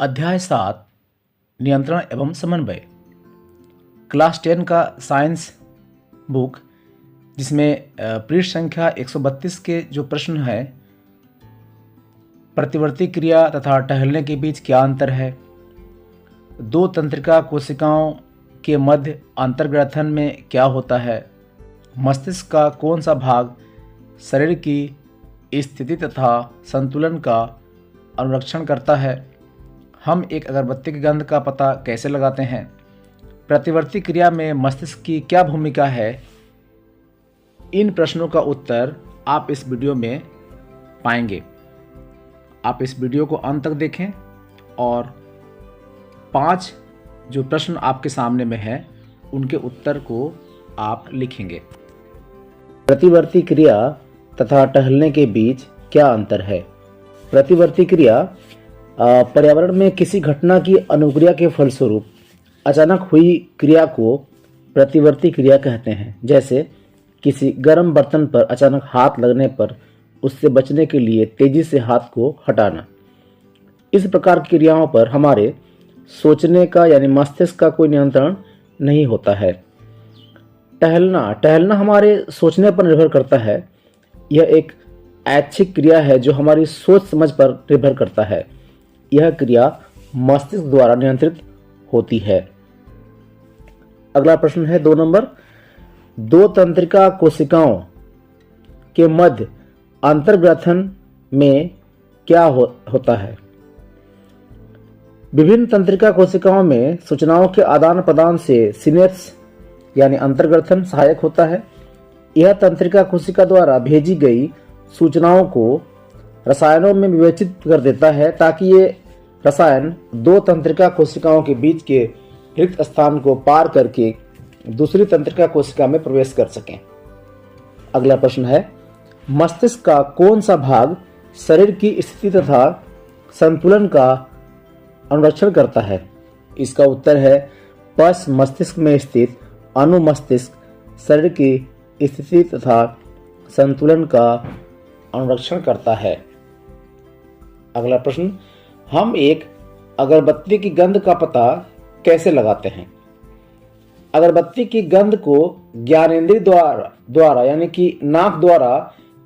अध्याय 7 नियंत्रण एवं समन्वय। क्लास 10 का साइंस बुक, जिसमें पृष्ठ संख्या 132 के जो प्रश्न है, प्रतिवर्ती क्रिया तथा टहलने के बीच क्या अंतर है, दो तंत्रिका कोशिकाओं के मध्य अंतर्ग्रथन में क्या होता है, मस्तिष्क का कौन सा भाग शरीर की स्थिति तथा संतुलन का अनुरक्षण करता है, हम एक अगरबत्ती की गंध का पता कैसे लगाते हैं, प्रतिवर्ती क्रिया में मस्तिष्क की क्या भूमिका है। इन प्रश्नों का उत्तर आप इस वीडियो में पाएंगे। आप इस वीडियो को अंत तक देखें और 5 जो प्रश्न आपके सामने में है उनके उत्तर को आप लिखेंगे। प्रतिवर्ती क्रिया तथा टहलने के बीच क्या अंतर है। प्रतिवर्ती क्रिया पर्यावरण में किसी घटना की अनुक्रिया के फलस्वरूप अचानक हुई क्रिया को प्रतिवर्ती क्रिया कहते हैं। जैसे किसी गर्म बर्तन पर अचानक हाथ लगने पर उससे बचने के लिए तेजी से हाथ को हटाना। इस प्रकार की क्रियाओं पर हमारे सोचने का यानी मस्तिष्क का कोई नियंत्रण नहीं होता है। टहलना हमारे सोचने पर निर्भर करता है। यह एक ऐच्छिक क्रिया है जो हमारी सोच समझ पर निर्भर करता है। यह क्रिया मस्तिष्क द्वारा नियंत्रित होती है। अगला प्रश्न है 2 नंबर। दो तंत्रिका कोशिकाओं के मध्य अंतर्ग्रथन में क्या होता है। विभिन्न तंत्रिका कोशिकाओं में सूचनाओं के आदान प्रदान से सिनेप्स यानी अंतर्ग्रथन सहायक होता है। यह तंत्रिका कोशिका द्वारा भेजी गई सूचनाओं को रसायनों में विवेचित कर देता है ताकि ये रसायन दो तंत्रिका कोशिकाओं के बीच के रिक्त स्थान को पार करके दूसरी तंत्रिका कोशिका में प्रवेश कर सकें। अगला प्रश्न है मस्तिष्क का कौन सा भाग शरीर की स्थिति तथा संतुलन का अनुरक्षण करता है। इसका उत्तर है पश्च मस्तिष्क में स्थित अनुमस्तिष्क शरीर की स्थिति तथा संतुलन का अनुरक्षण करता है। अगला प्रश्न, हम एक अगरबत्ती की गंध का पता कैसे लगाते हैं। अगरबत्ती की गंध को ज्ञानेंद्रिय द्वारा यानी कि नाक द्वारा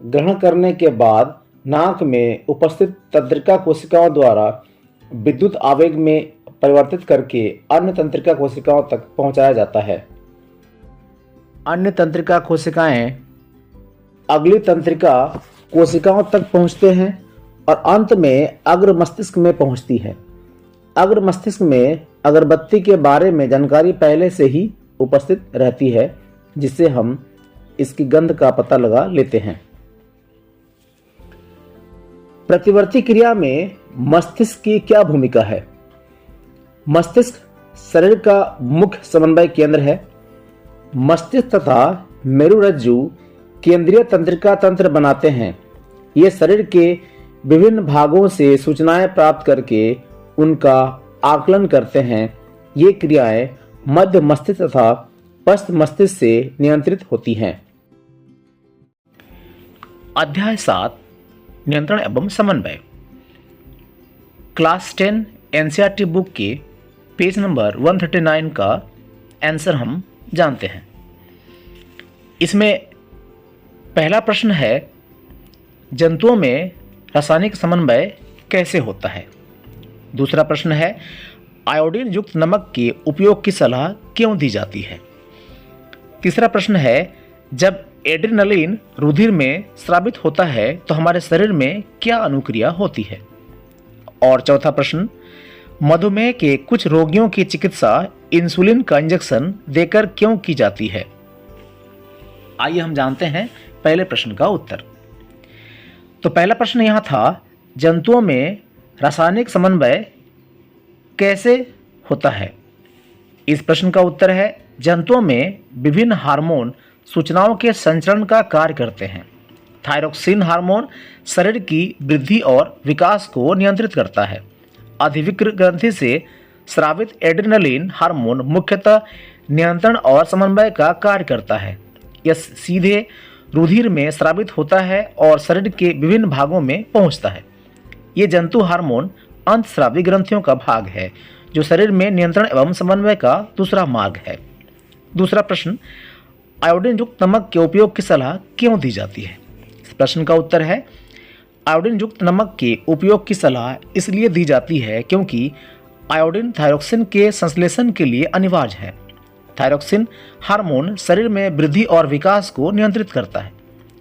ग्रहण करने के बाद नाक में उपस्थित तंत्रिका कोशिकाओं द्वारा विद्युत आवेग में परिवर्तित करके अन्य तंत्रिका कोशिकाओं तक पहुंचाया जाता है। अन्य तंत्रिका कोशिकाएं अगली तंत्रिका कोशिकाओं तक पहुंचते हैं और अंत में अग्र मस्तिष्क में पहुंचती है। अग्र मस्तिष्क में अगरबत्ती के बारे में जानकारी पहले से ही उपस्थित रहती है, जिससे हम इसकी गंध का पता लगा लेते हैं। प्रतिवर्ती क्रिया में मस्तिष्क की क्या भूमिका है। मस्तिष्क शरीर का मुख्य समन्वय केंद्र है। मस्तिष्क तथा मेरुरज्जु केंद्रीय तंत्रिका तंत्र बनाते हैं। ये शरीर के विभिन्न भागों से सूचनाएं प्राप्त करके उनका आकलन करते हैं। ये क्रियाएं मध्य मस्तिष्क तथा पश्च मस्तिष्क से नियंत्रित होती हैं। अध्याय 7 नियंत्रण एवं समन्वय। क्लास 10 एनसीईआरटी बुक के पेज नंबर 139 का आंसर हम जानते हैं। इसमें पहला प्रश्न है जंतुओं में रासायनिक समन्वय कैसे होता है। दूसरा प्रश्न है आयोडीन युक्त नमक के उपयोग की सलाह क्यों दी जाती है। तीसरा प्रश्न है जब एड्रेनलिन रुधिर में स्रावित होता है तो हमारे शरीर में क्या अनुक्रिया होती है। और चौथा प्रश्न मधुमेह के कुछ रोगियों की चिकित्सा इंसुलिन का इंजेक्शन देकर क्यों की जाती है। आइए हम जानते हैं पहले प्रश्न का उत्तर। तो पहला प्रश्न यहाँ था जंतुओं में रासायनिक समन्वय कैसे होता है। इस प्रश्न का उत्तर है जंतुओं में विभिन्न हार्मोन सूचनाओं के संचरण का कार्य करते हैं। थायरोक्सिन हार्मोन शरीर की वृद्धि और विकास को नियंत्रित करता है। अधिविक्र ग्रंथि से स्रावित एड्रेनलिन हार्मोन मुख्यतः नियंत्रण और समन्वय का कार्य करता है। यह सीधे रुधिर में स्रावित होता है और शरीर के विभिन्न भागों में पहुंचता है। ये जंतु हार्मोन अंतस्रावी ग्रंथियों का भाग है जो शरीर में नियंत्रण एवं समन्वय का दूसरा मार्ग है। दूसरा प्रश्न, आयोडीन युक्त नमक के उपयोग की सलाह क्यों दी जाती है? इस प्रश्न का उत्तर है आयोडीन युक्त नमक के उपयोग की सलाह इसलिए दी जाती है क्योंकि आयोडीन थायरोक्सिन के संश्लेषण के लिए अनिवार्य है। थायरोक्सिन हार्मोन शरीर में वृद्धि और विकास को नियंत्रित करता है।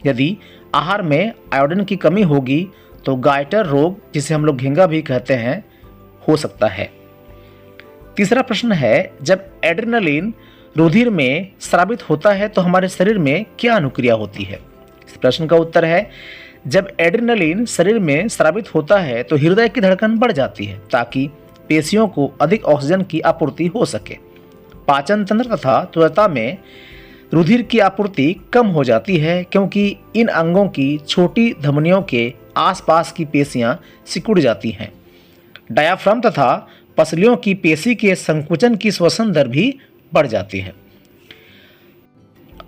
यदि आहार में आयोडीन की कमी होगी तो गाइटर रोग, जिसे हम लोग घेंगा भी कहते हैं, हो सकता है। तीसरा प्रश्न है, जब एड्रेनलिन रुधिर में स्रावित होता है तो हमारे शरीर में क्या अनुक्रिया होती है? इस प्रश्न का उत्तर है जब एड्रेनलिन शरीर में स्रावित होता है तो हृदय की धड़कन बढ़ जाती है ताकि पेशियों को अधिक ऑक्सीजन की आपूर्ति हो सके। पाचन तंत्र तथा त्वचा में रुधिर की आपूर्ति कम हो जाती है क्योंकि इन अंगों की छोटी धमनियों के आसपास की पेशियां सिकुड़ जाती हैं। डायाफ्राम तथा पसलियों की पेशी के संकुचन की श्वसन दर भी बढ़ जाती है।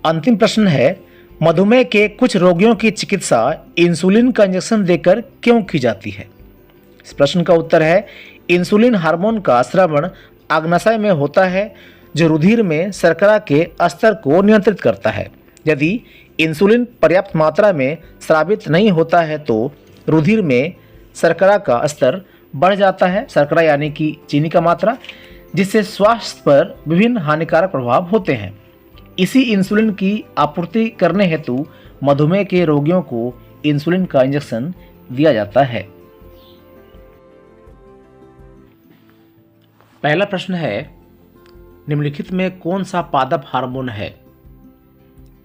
अंतिम प्रश्न है, मधुमेह के कुछ रोगियों की चिकित्सा इंसुलिन का इंजेक्शन देकर क्यों की जाती है? इस प्रश्न का उत्तर है इंसुलिन हार्मोन का स्रावण अग्नाशय में होता है जो रुधिर में शर्करा के स्तर को नियंत्रित करता है। यदि इंसुलिन पर्याप्त मात्रा में स्रावित नहीं होता है तो रुधिर में शर्करा का स्तर बढ़ जाता है, शर्करा यानी कि चीनी का मात्रा, जिससे स्वास्थ्य पर विभिन्न हानिकारक प्रभाव होते हैं। इसी इंसुलिन की आपूर्ति करने हेतु मधुमेह के रोगियों को इंसुलिन का इंजेक्शन दिया जाता है। पहला प्रश्न है, निम्नलिखित में कौन सा पादप हार्मोन है?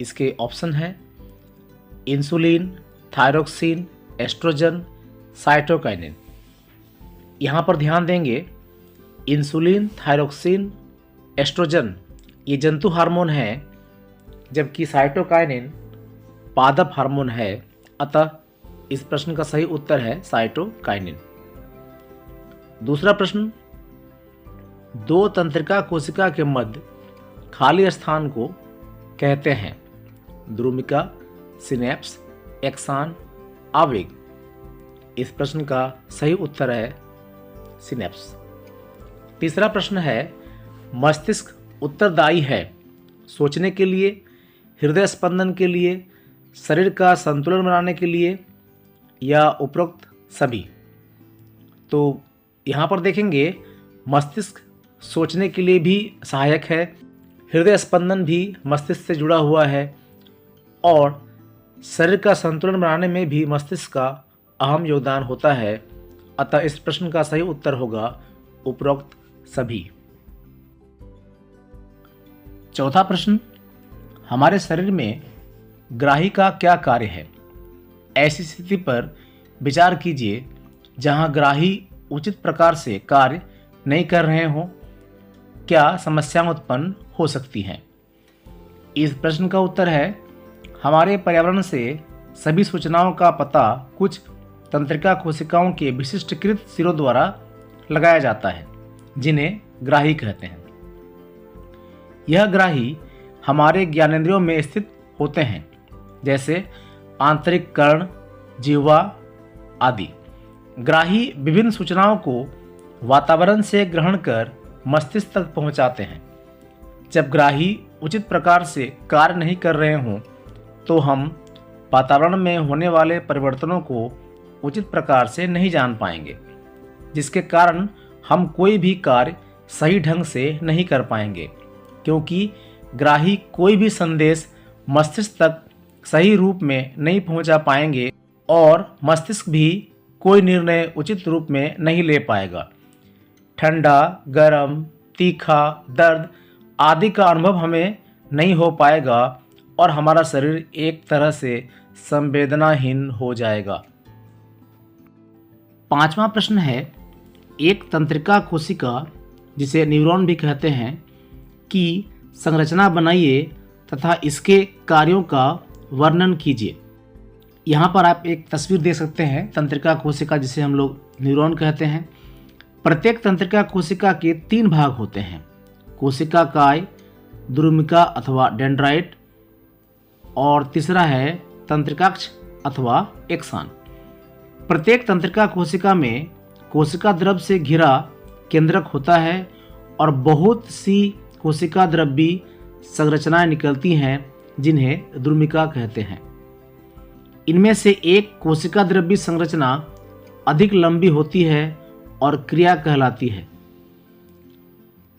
इसके ऑप्शन है इंसुलिन, थायरोक्सिन, एस्ट्रोजन, साइटोकाइनिन। यहाँ पर ध्यान देंगे, इंसुलिन, थायरोक्सिन, एस्ट्रोजन ये जंतु हार्मोन है, जबकि साइटोकाइनिन पादप हार्मोन है। अतः इस प्रश्न का सही उत्तर है साइटोकाइनिन। दूसरा प्रश्न, दो तंत्रिका कोशिका के मध्य खाली स्थान को कहते हैं? द्रुमिका, सिनेप्स, एक्सान, आवेग। इस प्रश्न का सही उत्तर है सिनेप्स। तीसरा प्रश्न है, मस्तिष्क उत्तरदायी है सोचने के लिए, हृदय स्पंदन के लिए, शरीर का संतुलन बनाने के लिए या उपरोक्त सभी? तो यहाँ पर देखेंगे, मस्तिष्क सोचने के लिए भी सहायक है, हृदय स्पंदन भी मस्तिष्क से जुड़ा हुआ है और शरीर का संतुलन बनाने में भी मस्तिष्क का अहम योगदान होता है। अतः इस प्रश्न का सही उत्तर होगा उपरोक्त सभी। चौथा प्रश्न, हमारे शरीर में ग्राही का क्या कार्य है? ऐसी स्थिति पर विचार कीजिए जहां ग्राही उचित प्रकार से कार्य नहीं कर रहे हों, क्या समस्याएं उत्पन्न हो सकती हैं? इस प्रश्न का उत्तर है हमारे पर्यावरण से सभी सूचनाओं का पता कुछ तंत्रिका कोशिकाओं के विशिष्टकृत सिरों द्वारा लगाया जाता है, जिन्हें ग्राही कहते हैं। यह ग्राही हमारे ज्ञानेंद्रियों में स्थित होते हैं, जैसे आंतरिक कर्ण, जिह्वा आदि। ग्राही विभिन्न सूचनाओं को वातावरण से ग्रहण कर मस्तिष्क तक पहुंचाते हैं। जब ग्राही उचित प्रकार से कार्य नहीं कर रहे हों तो हम वातावरण में होने वाले परिवर्तनों को उचित प्रकार से नहीं जान पाएंगे, जिसके कारण हम कोई भी कार्य सही ढंग से नहीं कर पाएंगे, क्योंकि ग्राही कोई भी संदेश मस्तिष्क तक सही रूप में नहीं पहुंचा पाएंगे और मस्तिष्क भी कोई निर्णय उचित रूप में नहीं ले पाएगा। ठंडा, गर्म, तीखा, दर्द आदि का अनुभव हमें नहीं हो पाएगा और हमारा शरीर एक तरह से संवेदनाहीन हो जाएगा। पांचवा प्रश्न है, एक तंत्रिका कोशिका, जिसे न्यूरॉन भी कहते हैं, की संरचना बनाइए तथा इसके कार्यों का वर्णन कीजिए। यहाँ पर आप एक तस्वीर देख सकते हैं तंत्रिका कोशिका, जिसे हम लोग न्यूरॉन कहते हैं। प्रत्येक तंत्रिका कोशिका के 3 भाग होते हैं, कोशिका काय, द्रुमिका अथवा डेंड्राइट, और तीसरा है तंत्रिकाक्ष अथवा एक्सान। प्रत्येक तंत्रिका कोशिका में कोशिका द्रव से घिरा केंद्रक होता है और बहुत सी कोशिका द्रव्यी संरचनाएं निकलती हैं जिन्हें द्रुमिका कहते हैं। इनमें से एक कोशिका द्रव्यी संरचना अधिक लंबी होती है और क्रिया कहलाती है।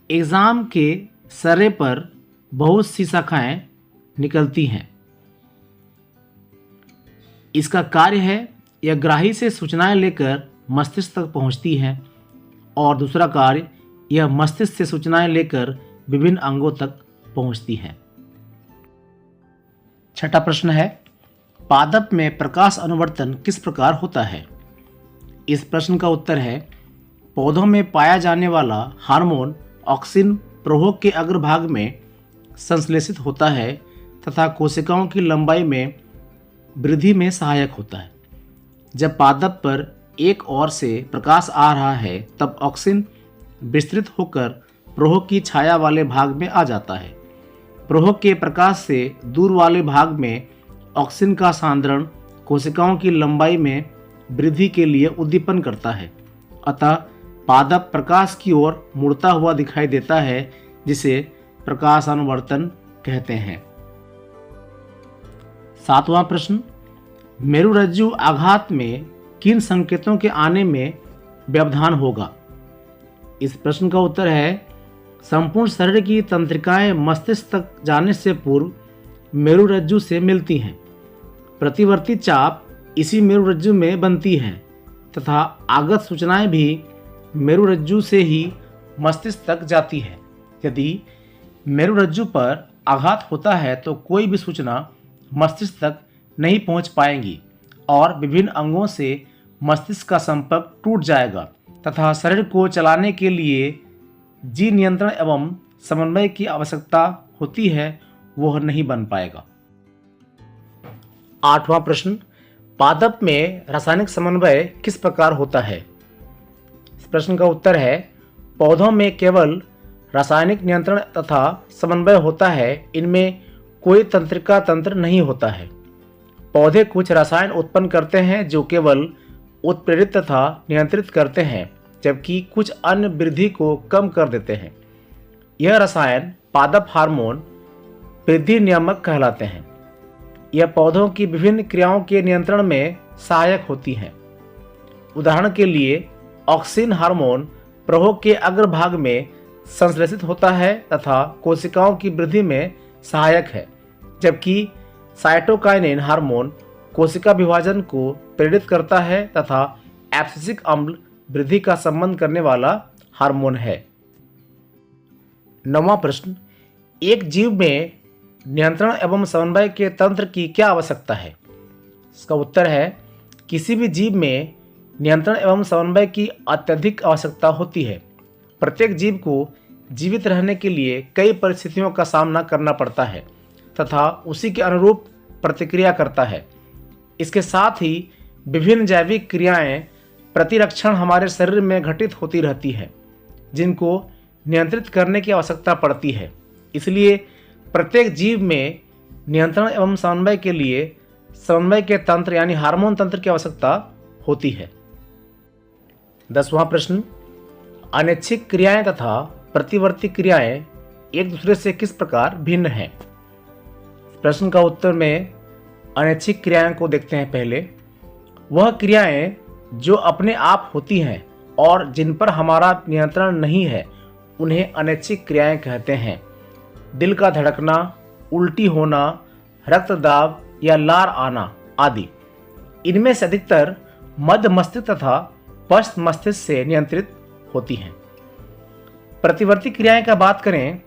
एग्जाम के सरे पर बहुत सी शाखाएं निकलती हैं। इसका कार्य है यह ग्राही से सूचनाएं लेकर मस्तिष्क तक पहुंचती है और दूसरा कार्य यह मस्तिष्क से सूचनाएं लेकर विभिन्न अंगों तक पहुंचती है। छठा प्रश्न है, पादप में प्रकाश अनुवर्तन किस प्रकार होता है? इस प्रश्न का उत्तर है, पौधों में पाया जाने वाला हार्मोन ऑक्सिन प्रोहोक के अग्रभाग में संश्लेषित होता है तथा कोशिकाओं की लंबाई में वृद्धि में सहायक होता है। जब पादप पर एक ओर से प्रकाश आ रहा है तब ऑक्सिन विस्तृत होकर प्रोहोक की छाया वाले भाग में आ जाता है। प्रोहोक के प्रकाश से दूर वाले भाग में ऑक्सिन का सांद्रण कोशिकाओं की लंबाई में वृद्धि के लिए उद्दीपन करता है। अतः पादप प्रकाश की ओर मुड़ता हुआ दिखाई देता है, जिसे प्रकाशानुवर्तन कहते हैं। सातवां प्रश्न, मेरुरज्जु आघात में किन संकेतों के आने में व्यवधान होगा? इस प्रश्न का उत्तर है, संपूर्ण शरीर की तंत्रिकाएं मस्तिष्क तक जाने से पूर्व मेरुरज्जु से मिलती हैं। प्रतिवर्ती चाप इसी मेरुरज्जु में बनती है तथा आगत सूचनाएं भी मेरुरज्जु से ही मस्तिष्क तक जाती है। यदि मेरुरज्जु पर आघात होता है तो कोई भी सूचना मस्तिष्क तक नहीं पहुंच पाएगी और विभिन्न अंगों से मस्तिष्क का संपर्क टूट जाएगा तथा शरीर को चलाने के लिए जी नियंत्रण एवं समन्वय की आवश्यकता होती है, वह नहीं बन पाएगा। आठवां प्रश्न, पादप में रासायनिक समन्वय किस प्रकार होता है? इस प्रश्न का उत्तर है, पौधों में केवल रासायनिक नियंत्रण तथा समन्वय होता है, इनमें कोई तंत्रिका तंत्र नहीं होता है। पौधे कुछ रसायन उत्पन्न करते हैं जो केवल उत्प्रेरित तथा नियंत्रित करते हैं, जबकि कुछ अन्य वृद्धि को कम कर देते हैं। यह रसायन पादप हार्मोन वृद्धि नियामक कहलाते हैं। यह पौधों की विभिन्न क्रियाओं के नियंत्रण में सहायक होती हैं। उदाहरण के लिए ऑक्सिन हार्मोन प्रोहोक के अग्रभाग में संश्लेषित होता है तथा कोशिकाओं की वृद्धि में सहायक है, जबकि साइटोकाइनिन हार्मोन कोशिका विभाजन को प्रेरित करता है तथा एब्सिसिक अम्ल वृद्धि का संबंध करने वाला हार्मोन है। नौवां प्रश्न, एक जीव में नियंत्रण एवं समन्वय के तंत्र की क्या आवश्यकता है? इसका उत्तर है, किसी भी जीव में नियंत्रण एवं समन्वय की अत्यधिक आवश्यकता होती है। प्रत्येक जीव को जीवित रहने के लिए कई परिस्थितियों का सामना करना पड़ता है तथा उसी के अनुरूप प्रतिक्रिया करता है। इसके साथ ही विभिन्न जैविक क्रियाएं प्रतिरक्षण हमारे शरीर में घटित होती रहती हैं, जिनको नियंत्रित करने की आवश्यकता पड़ती है। इसलिए प्रत्येक जीव में नियंत्रण एवं समन्वय के लिए समन्वय के तंत्र यानी हार्मोन तंत्र की आवश्यकता होती है। 10वां प्रश्न, अनैच्छिक क्रियाएं तथा प्रतिवर्ती क्रियाएं एक दूसरे से किस प्रकार भिन्न हैं? प्रश्न का उत्तर में अनैच्छिक क्रियाएं को देखते हैं। पहले वह क्रियाएं जो अपने आप होती हैं और जिन पर हमारा नियंत्रण नहीं है, उन्हें अनैच्छिक क्रियाएं कहते हैं। दिल का धड़कना, उल्टी होना, रक्तदाब या लार आना आदि। इनमें से अधिकतर मध्य मस्तिष्क तथा पश्च मस्तिष्क से नियंत्रित होती हैं। प्रतिवर्ती क्रियाएं का बात करें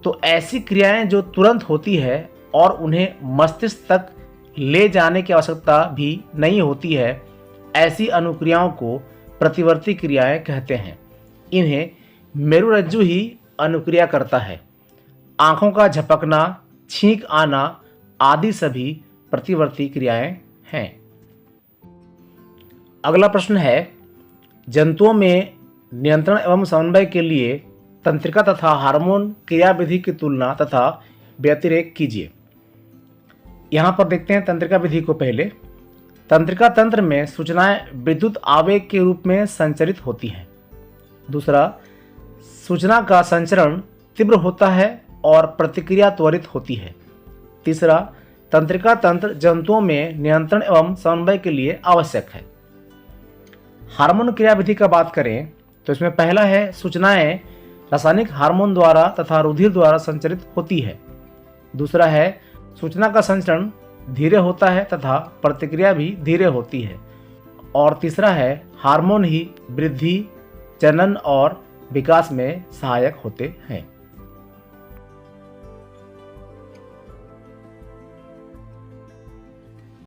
तो ऐसी क्रियाएं जो तुरंत होती है और उन्हें मस्तिष्क तक ले जाने की आवश्यकता भी नहीं होती है, ऐसी अनुक्रियाओं को प्रतिवर्ती क्रियाएं कहते हैं। इन्हें मेरुरज्जु ही अनुक्रिया करता है। आंखों का झपकना, छींक आना आदि सभी प्रतिवर्ती क्रियाएं हैं। अगला प्रश्न है, जंतुओं में नियंत्रण एवं समन्वय के लिए तंत्रिका तथा हार्मोन क्रियाविधि की तुलना तथा व्यतिरेक कीजिए। यहाँ पर देखते हैं तंत्रिका विधि को। पहले तंत्रिका तंत्र में सूचनाएं विद्युत आवेग के रूप में संचरित होती हैं। दूसरा, सूचना का संचरण तीव्र होता है और प्रतिक्रिया त्वरित होती है। तीसरा, तंत्रिका तंत्र जंतुओं में नियंत्रण एवं समन्वय के लिए आवश्यक है। हार्मोन क्रियाविधि का बात करें तो इसमें पहला है, सूचनाएं रासायनिक हार्मोन द्वारा तथा रुधिर द्वारा संचरित होती है। दूसरा है, सूचना का संचरण धीरे होता है तथा प्रतिक्रिया भी धीरे होती है। और तीसरा है, हार्मोन ही वृद्धि, जनन और विकास में सहायक होते हैं।